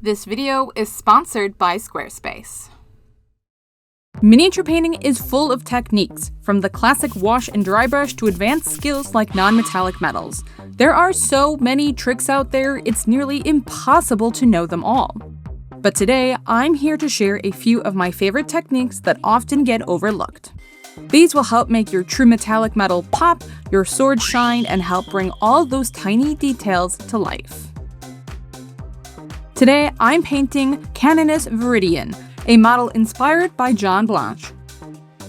This video is sponsored by Squarespace. Miniature painting is full of techniques, from the classic wash and dry brush to advanced skills like non-metallic metals. There are so many tricks out there, it's nearly impossible to know them all. But today, I'm here to share a few of my favorite techniques that often get overlooked. These will help make your true metallic metal pop, your sword shine, and help bring all those tiny details to life. Today, I'm painting Canoness Viridian, a model inspired by John Blanche.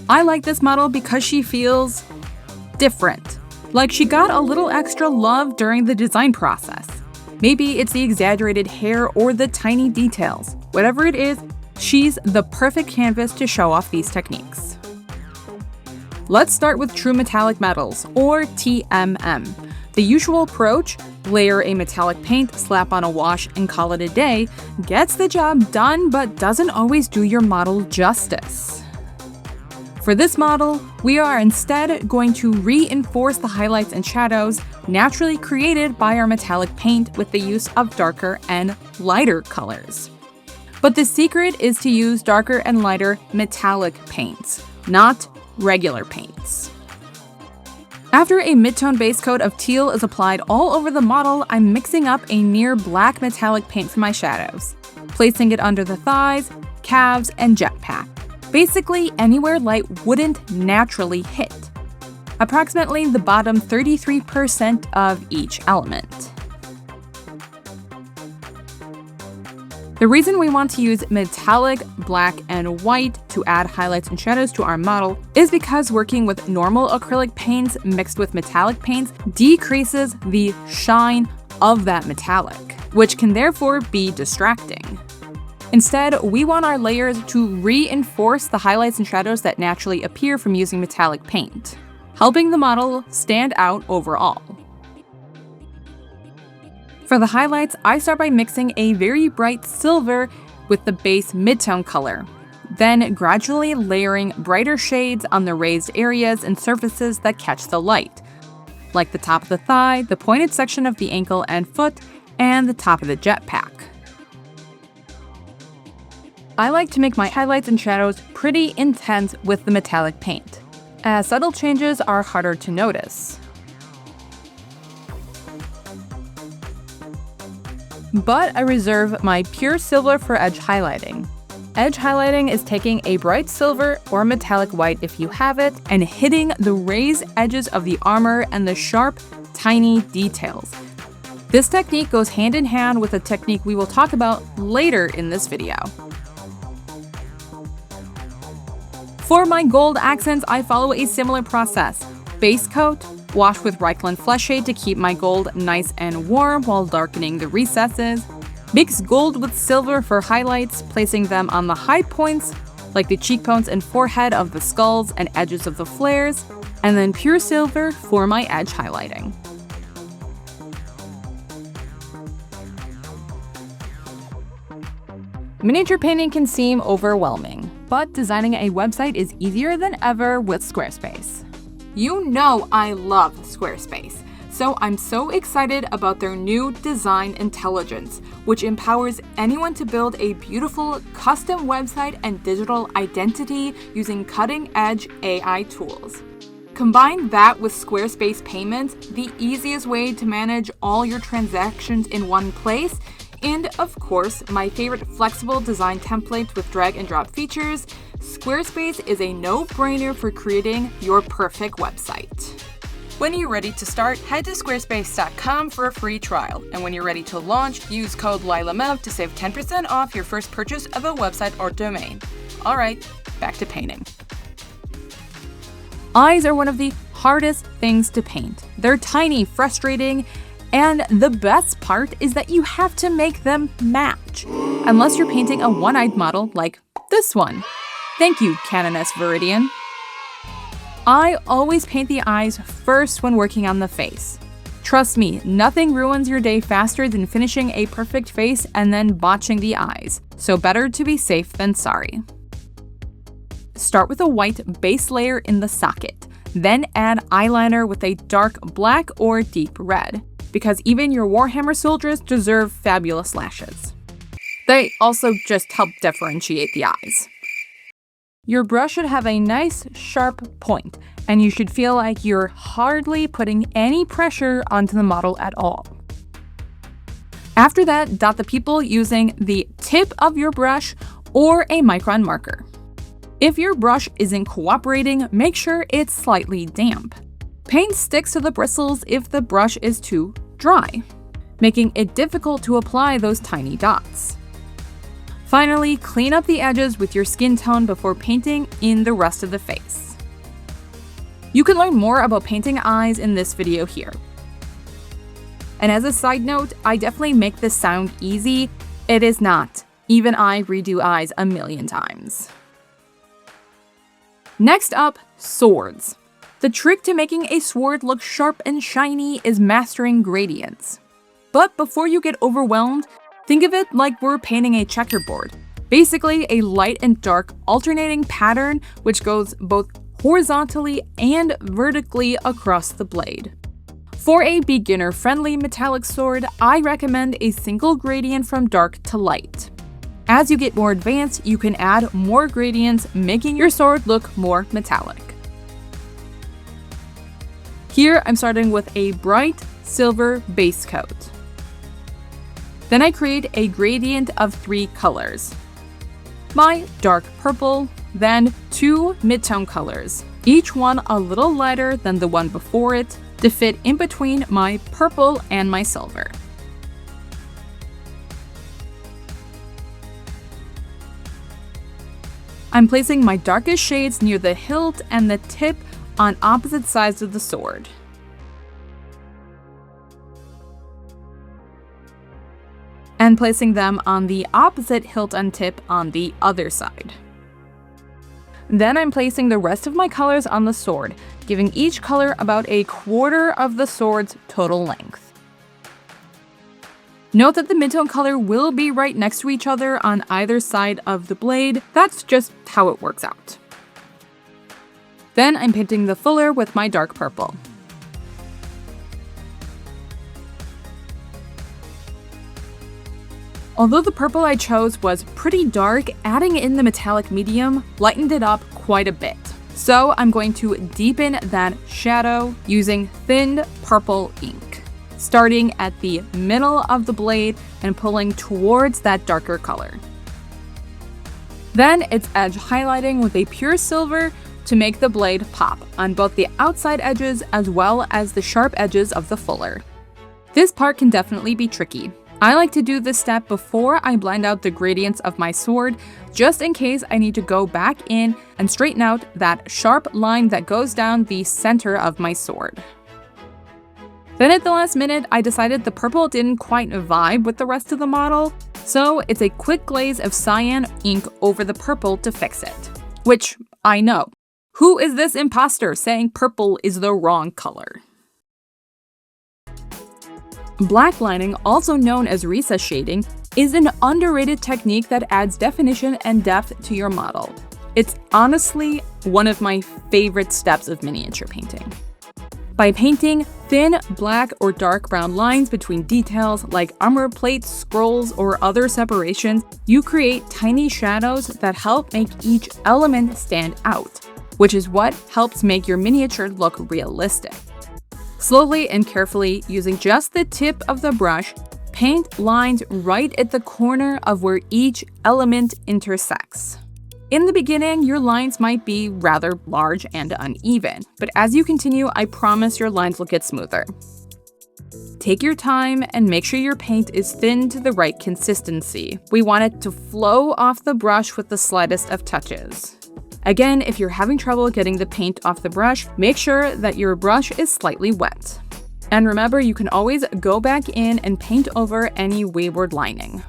I like this model because she feels different, like she got a little extra love during the design process. Maybe it's the exaggerated hair or the tiny details. Whatever it is, she's the perfect canvas to show off these techniques. Let's start with true metallic metals, or TMM. The usual approach, layer a metallic paint, slap on a wash, and call it a day, gets the job done but doesn't always do your model justice. For this model, we are instead going to reinforce the highlights and shadows naturally created by our metallic paint with the use of darker and lighter colors. But the secret is to use darker and lighter metallic paints, not regular paints. After a mid-tone base coat of teal is applied all over the model, I'm mixing up a near black metallic paint for my shadows, placing it under the thighs, calves, and jetpack. Basically anywhere light wouldn't naturally hit. Approximately the bottom 33% of each element. The reason we want to use metallic, black, and white to add highlights and shadows to our model is because working with normal acrylic paints mixed with metallic paints decreases the shine of that metallic, which can therefore be distracting. Instead, we want our layers to reinforce the highlights and shadows that naturally appear from using metallic paint, helping the model stand out overall. For the highlights, I start by mixing a very bright silver with the base mid-tone color, then gradually layering brighter shades on the raised areas and surfaces that catch the light, like the top of the thigh, the pointed section of the ankle and foot, and the top of the jetpack. I like to make my highlights and shadows pretty intense with the metallic paint, as subtle changes are harder to notice. But I reserve my pure silver for edge highlighting. Edge highlighting is taking a bright silver or metallic white if you have it and hitting the raised edges of the armor and the sharp, tiny details. This technique goes hand in hand with a technique we will talk about later in this video. For my gold accents, I follow a similar process. Base coat, wash with Reikland Flesh Shade to keep my gold nice and warm while darkening the recesses. Mix gold with silver for highlights, placing them on the high points, like the cheekbones and forehead of the skulls and edges of the flares, and then pure silver for my edge highlighting. Miniature painting can seem overwhelming, but designing a website is easier than ever with Squarespace. You know I love Squarespace, so I'm so excited about their new Design Intelligence, which empowers anyone to build a beautiful custom website and digital identity using cutting-edge AI tools. Combine that with Squarespace Payments, the easiest way to manage all your transactions in one place, and of course, my favorite flexible design templates with drag and drop features. Squarespace is a no-brainer for creating your perfect website. When you're ready to start, head to squarespace.com for a free trial. And when you're ready to launch, use code LYLAMEV to save 10% off your first purchase of a website or domain. All right, back to painting. Eyes are one of the hardest things to paint. They're tiny, frustrating, and the best part is that you have to make them match, unless you're painting a one-eyed model like this one. Thank you, Canoness Viridian. I always paint the eyes first when working on the face. Trust me, nothing ruins your day faster than finishing a perfect face and then botching the eyes, so better to be safe than sorry. Start with a white base layer in the socket, then add eyeliner with a dark black or deep red, because even your Warhammer soldiers deserve fabulous lashes. They also just help differentiate the eyes. Your brush should have a nice, sharp point, and you should feel like you're hardly putting any pressure onto the model at all. After that, dot the pupil using the tip of your brush or a micron marker. If your brush isn't cooperating, make sure it's slightly damp. Paint sticks to the bristles if the brush is too dry, making it difficult to apply those tiny dots. Finally, clean up the edges with your skin tone before painting in the rest of the face. You can learn more about painting eyes in this video here. And as a side note, I definitely make this sound easy. It is not. Even I redo eyes a million times. Next up, swords. The trick to making a sword look sharp and shiny is mastering gradients. But before you get overwhelmed, think of it like we're painting a checkerboard. Basically, a light and dark alternating pattern which goes both horizontally and vertically across the blade. For a beginner-friendly metallic sword, I recommend a single gradient from dark to light. As you get more advanced, you can add more gradients, making your sword look more metallic. Here, I'm starting with a bright silver base coat. Then I create a gradient of 3 colors. My dark purple, then 2 mid-tone colors, each one a little lighter than the one before it, to fit in between my purple and my silver. I'm placing my darkest shades near the hilt and the tip on opposite sides of the sword. And placing them on the opposite hilt and tip on the other side. Then I'm placing the rest of my colors on the sword, giving each color about a quarter of the sword's total length. Note that the midtone color will be right next to each other on either side of the blade. That's just how it works out. Then I'm painting the fuller with my dark purple. Although the purple I chose was pretty dark, adding in the metallic medium lightened it up quite a bit. So I'm going to deepen that shadow using thin purple ink, starting at the middle of the blade and pulling towards that darker color. Then it's edge highlighting with a pure silver to make the blade pop on both the outside edges as well as the sharp edges of the fuller. This part can definitely be tricky. I like to do this step before I blend out the gradients of my sword, just in case I need to go back in and straighten out that sharp line that goes down the center of my sword. Then at the last minute, I decided the purple didn't quite vibe with the rest of the model, so it's a quick glaze of cyan ink over the purple to fix it. Which, I know. Who is this imposter saying purple is the wrong color? Blacklining, also known as recess shading, is an underrated technique that adds definition and depth to your model. It's honestly one of my favorite steps of miniature painting. By painting thin black or dark brown lines between details like armor plates, scrolls, or other separations, you create tiny shadows that help make each element stand out, which is what helps make your miniature look realistic. Slowly and carefully, using just the tip of the brush, paint lines right at the corner of where each element intersects. In the beginning, your lines might be rather large and uneven, but as you continue, I promise your lines will get smoother. Take your time and make sure your paint is thin to the right consistency. We want it to flow off the brush with the slightest of touches. Again, if you're having trouble getting the paint off the brush, make sure that your brush is slightly wet. And remember, you can always go back in and paint over any wayward lining.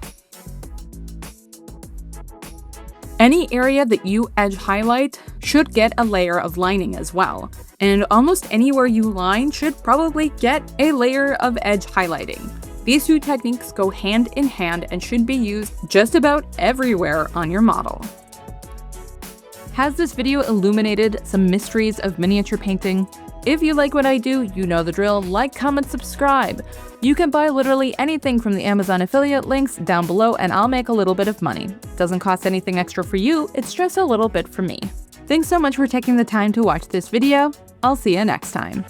Any area that you edge highlight should get a layer of lining as well, and almost anywhere you line should probably get a layer of edge highlighting. These two techniques go hand in hand and should be used just about everywhere on your model. Has this video illuminated some mysteries of miniature painting? If you like what I do, you know the drill. Like, comment, subscribe. You can buy literally anything from the Amazon affiliate links down below and I'll make a little bit of money. Doesn't cost anything extra for you, it's just a little bit for me. Thanks so much for taking the time to watch this video. I'll see you next time.